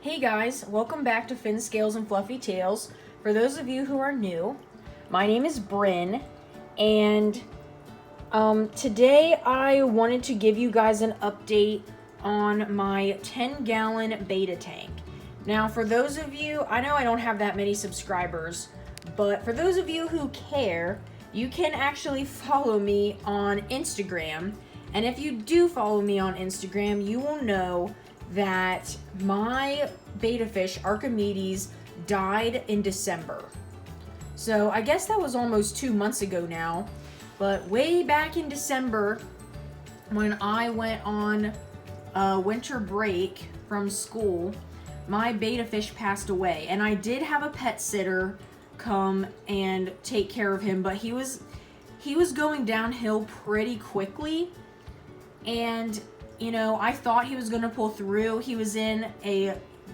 Hey guys, welcome back to Fin Scales and Fluffy Tails. For those of you who are new, my name is Bryn, and today I wanted to give you guys an update on my 10-gallon beta tank. Now, for those of you, I know I don't have that many subscribers, but for those of you who care, you can actually follow me on Instagram, and if you do follow me on Instagram, you will know that my beta fish, Archimedes, died in December. So I guess that was almost 2 months ago now, but way back in December, when I went on winter break from school, my beta fish passed away, and I did have a pet sitter come and take care of him, but he was going downhill pretty quickly, and you know, I thought he was gonna pull through. He was in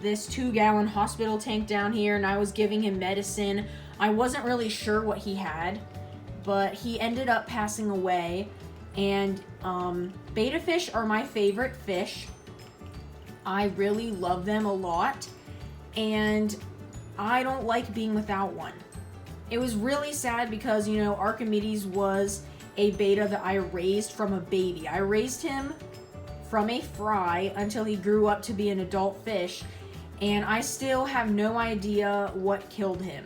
this 2-gallon hospital tank down here, and I was giving him medicine. I wasn't really sure what he had, but he ended up passing away. And beta fish are my favorite fish. I really love them a lot, and I don't like being without one. It was really sad because, you know, Archimedes was a beta that I raised from a baby. I raised him from a fry until he grew up to be an adult fish, and I still have no idea what killed him.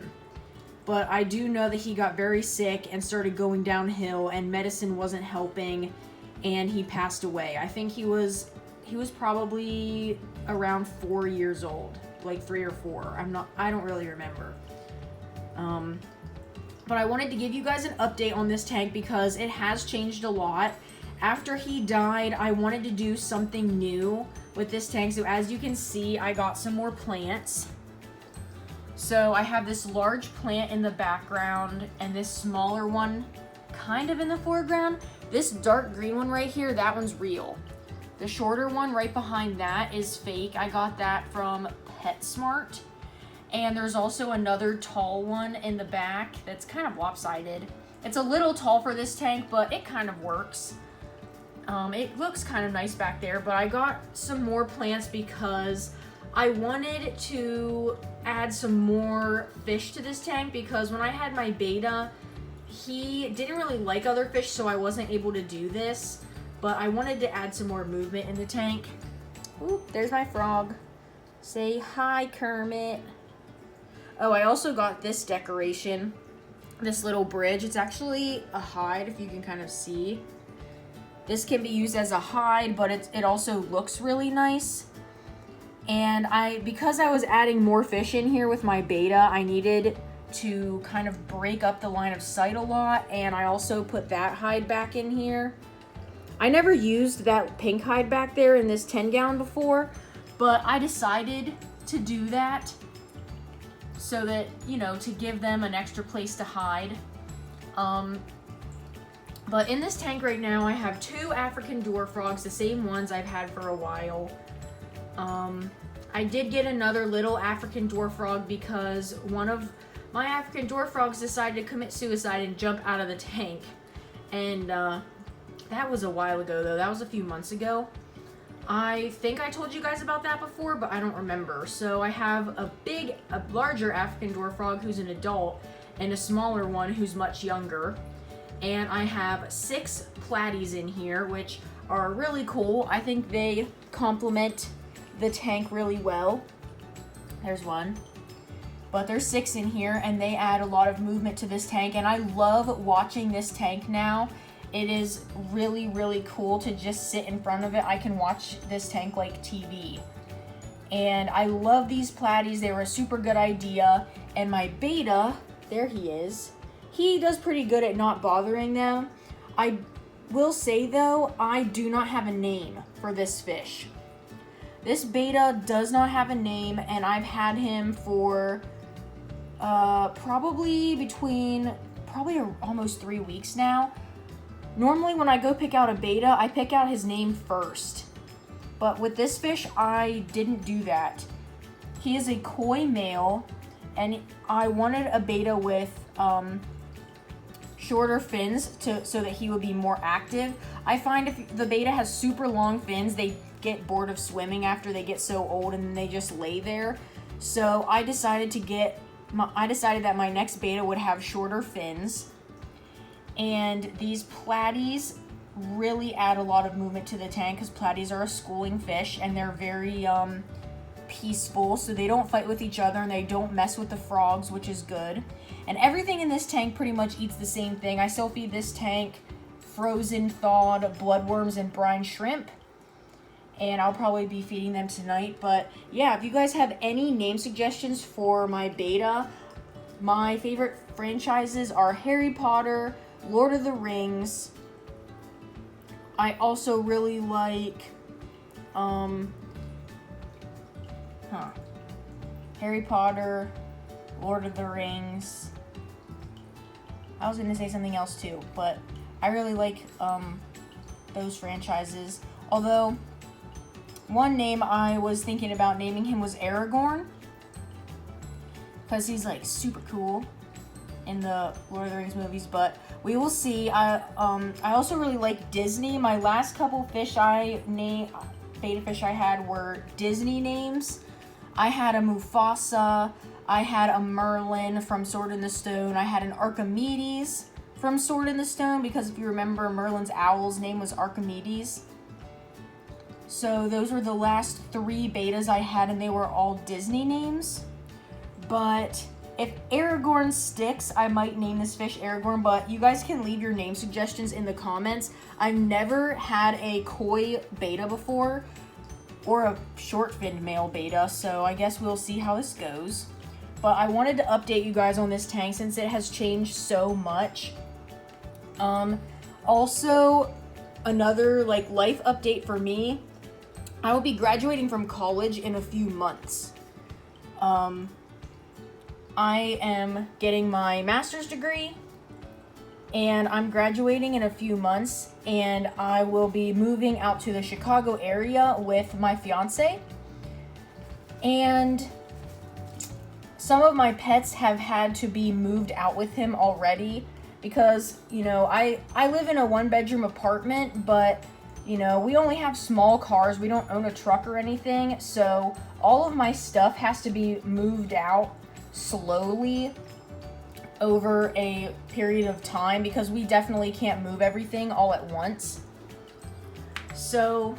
But I do know that he got very sick and started going downhill, and medicine wasn't helping, and he passed away. I think he was probably around 4 years old, like 3 or 4. I don't really remember. But I wanted to give you guys an update on this tank because it has changed a lot. After he died, I wanted to do something new with this tank. So as you can see, I got some more plants. So I have this large plant in the background and this smaller one kind of in the foreground. This dark green one right here, that one's real. The shorter one right behind that is fake. I got that from PetSmart. And there's also another tall one in the back that's kind of lopsided. It's a little tall for this tank, but it kind of works. It looks kind of nice back there, but I got some more plants because I wanted to add some more fish to this tank, because when I had my beta, he didn't really like other fish, so I wasn't able to do this, but I wanted to add some more movement in the tank. Oop, there's my frog. Say hi, Kermit. Oh, I also got this decoration, this little bridge. It's actually a hide, if you can kind of see. This can be used as a hide, but it also looks really nice. And because I was adding more fish in here with my beta, I needed to kind of break up the line of sight a lot, and I also put that hide back in here. I never used that pink hide back there in this 10-gallon before, but I decided to do that so that, you know, to give them an extra place to hide. But in this tank right now, I have 2 African dwarf frogs, the same ones I've had for a while. I did get another little African dwarf frog because one of my African dwarf frogs decided to commit suicide and jump out of the tank. And that was a while ago, though. That was a few months ago. I think I told you guys about that before, but I don't remember. So I have a larger African dwarf frog who's an adult, and a smaller one who's much younger. And I have 6 platies in here, which are really cool. I think they complement the tank really well. There's one. But there's 6 in here, and they add a lot of movement to this tank, and I love watching this tank now. It is really, really cool to just sit in front of it. I can watch this tank like TV. And I love these platies. They were a super good idea. And my beta, there he is. He does pretty good at not bothering them. I will say though, I do not have a name for this fish. This beta does not have a name, and I've had him for probably almost 3 weeks now. Normally when I go pick out a beta, I pick out his name first. But with this fish, I didn't do that. He is a koi male, and I wanted a beta with shorter fins so that he would be more active. I find if the beta has super long fins, they get bored of swimming after they get so old and they just lay there. So I decided that my next beta would have shorter fins. And these platies really add a lot of movement to the tank because platies are a schooling fish and they're very peaceful, so they don't fight with each other and they don't mess with the frogs, which is good. And everything in this tank pretty much eats the same thing. I still feed this tank frozen, thawed bloodworms and brine shrimp, and I'll probably be feeding them tonight. But yeah, if you guys have any name suggestions for my beta, my favorite franchises are Harry Potter, Lord of the Rings. I also really like Harry Potter, Lord of the Rings. I was gonna say something else too, but I really like those franchises. Although one name I was thinking about naming him was Aragorn, because he's like super cool in the Lord of the Rings movies, but we will see. I also really like Disney. My last couple beta fish I had were Disney names. I had a Mufasa, I had a Merlin from Sword in the Stone, I had an Archimedes from Sword in the Stone, because if you remember, Merlin's owl's name was Archimedes. So those were the last 3 betas I had, and they were all Disney names. But if Aragorn sticks, I might name this fish Aragorn, but you guys can leave your name suggestions in the comments. I've never had a koi beta before, or a short-finned male beta, so I guess we'll see how this goes. But I wanted to update you guys on this tank since it has changed so much. Also, another life update for me, I will be graduating from college in a few months. I am getting my master's degree, and I'm graduating in a few months, and I will be moving out to the Chicago area with my fiance. And some of my pets have had to be moved out with him already because, I live in a 1-bedroom apartment, but, we only have small cars. We don't own a truck or anything, so all of my stuff has to be moved out slowly over a period of time because we definitely can't move everything all at once. So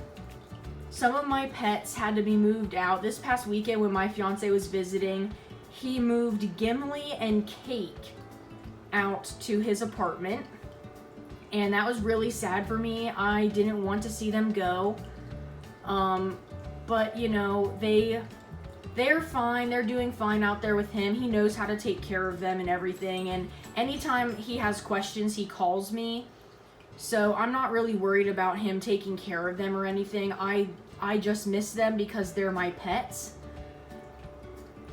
some of my pets had to be moved out. This past weekend when my fiance was visiting, he moved Gimli and Cake out to his apartment, and that was really sad for me. I didn't want to see them go, but they're fine. They're doing fine out there with him. He knows how to take care of them and everything. And anytime he has questions, he calls me. So I'm not really worried about him taking care of them or anything. I just miss them because they're my pets.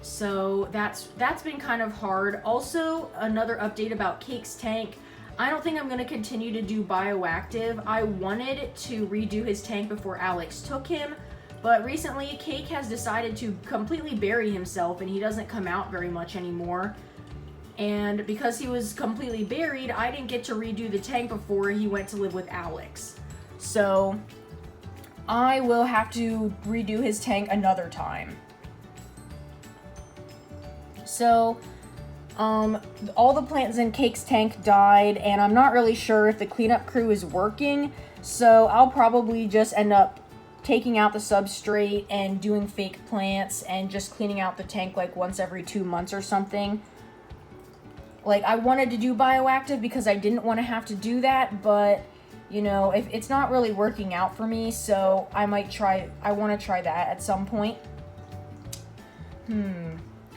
So that's been kind of hard. Also, another update about Cake's tank. I don't think I'm going to continue to do bioactive. I wanted to redo his tank before Alex took him. But recently, Cake has decided to completely bury himself, and he doesn't come out very much anymore. And because he was completely buried, I didn't get to redo the tank before he went to live with Alex. So I will have to redo his tank another time. So, all the plants in Cake's tank died, and I'm not really sure if the cleanup crew is working. So I'll probably just end up taking out the substrate and doing fake plants and just cleaning out the tank once every 2 months or something. I wanted to do bioactive because I didn't want to have to do that, but if it's not really working out for me, so I want to try that at some point.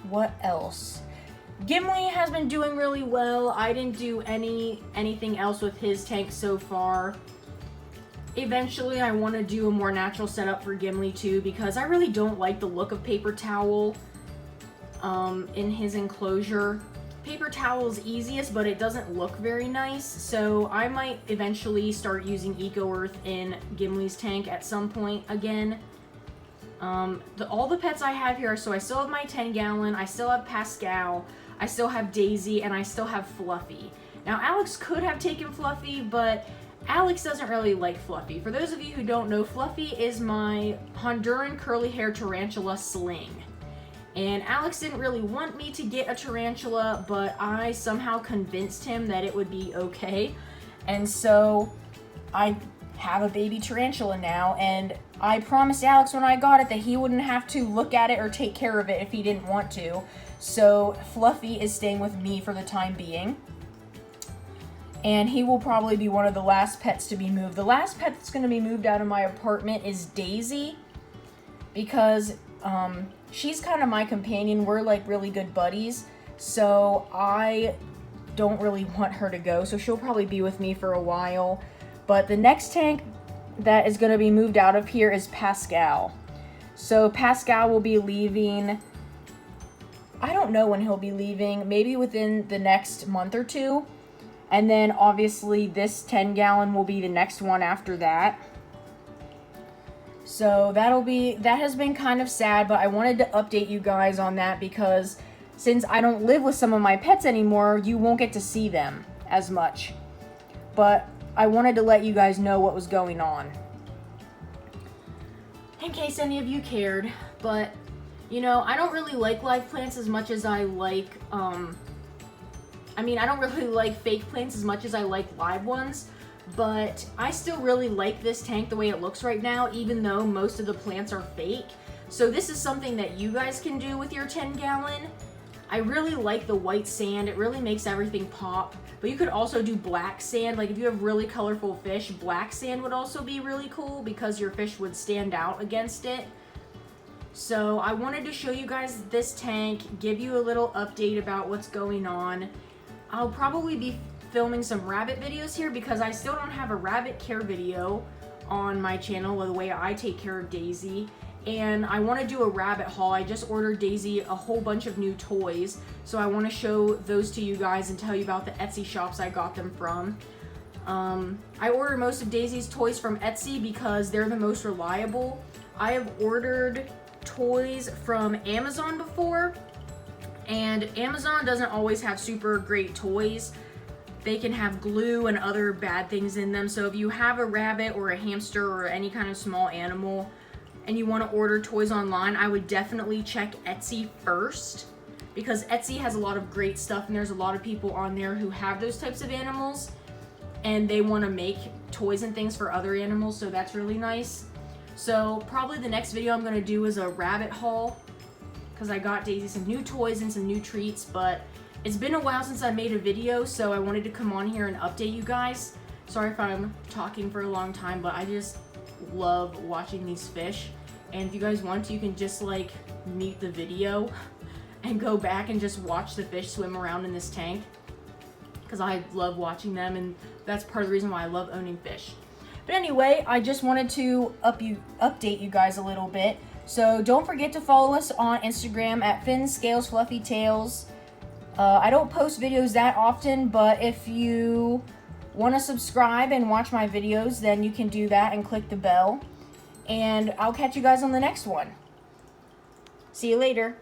What else? Gimli has been doing really well. I didn't do anything else with his tank so far. Eventually, I want to do a more natural setup for Gimli too, because I really don't like the look of paper towel in his enclosure. Paper towel is easiest, but it doesn't look very nice, so I might eventually start using Eco Earth in Gimli's tank at some point again. All the pets I have here, so I still have my 10-gallon, I still have Pascal, I still have Daisy, and I still have Fluffy. Now, Alex could have taken Fluffy, but Alex doesn't really like Fluffy. For those of you who don't know, Fluffy is my Honduran curly hair tarantula Sling. And Alex didn't really want me to get a tarantula, but I somehow convinced him that it would be okay. And so I have a baby tarantula now, and I promised Alex when I got it that he wouldn't have to look at it or take care of it if he didn't want to. So Fluffy is staying with me for the time being. And he will probably be one of the last pets to be moved. The last pet that's going to be moved out of my apartment is Daisy, because she's kind of my companion. We're like really good buddies, so I don't really want her to go. So she'll probably be with me for a while. But the next tank that is going to be moved out of here is Pascal. So Pascal will be leaving. I don't know when he'll be leaving. Maybe within the next month or two. And then obviously this 10-gallon will be the next one after that. So that has been kind of sad, but I wanted to update you guys on that because since I don't live with some of my pets anymore, you won't get to see them as much. But I wanted to let you guys know what was going on, in case any of you cared. But, you know, I don't really like live plants as much as I like, I don't really like fake plants as much as I like live ones, but I still really like this tank the way it looks right now, even though most of the plants are fake. So this is something that you guys can do with your 10-gallon. I really like the white sand. It really makes everything pop. But you could also do black sand. Like if you have really colorful fish, black sand would also be really cool because your fish would stand out against it. So I wanted to show you guys this tank, give you a little update about what's going on. I'll probably be filming some rabbit videos here because I still don't have a rabbit care video on my channel, the way I take care of Daisy. And I want to do a rabbit haul. I just ordered Daisy a whole bunch of new toys, so I want to show those to you guys and tell you about the Etsy shops I got them from. I ordered most of Daisy's toys from Etsy because they're the most reliable. I have ordered toys from Amazon before, and Amazon doesn't always have super great toys. They can have glue and other bad things in them. So if you have a rabbit or a hamster or any kind of small animal and you want to order toys online, I would definitely check Etsy first, because Etsy has a lot of great stuff and there's a lot of people on there who have those types of animals and they want to make toys and things for other animals, so that's really nice. So probably the next video I'm going to do is a rabbit haul, because I got Daisy some new toys and some new treats, but it's been a while since I made a video, so I wanted to come on here and update you guys. Sorry if I'm talking for a long time, but I just love watching these fish. And if you guys want to, you can just like mute the video and go back and just watch the fish swim around in this tank, because I love watching them, and that's part of the reason why I love owning fish. But anyway, I just wanted to update you guys a little bit. So don't forget to follow us on Instagram at Fins, Scales, Fluffy Tails. I don't post videos that often, but if you want to subscribe and watch my videos, then you can do that and click the bell. And I'll catch you guys on the next one. See you later.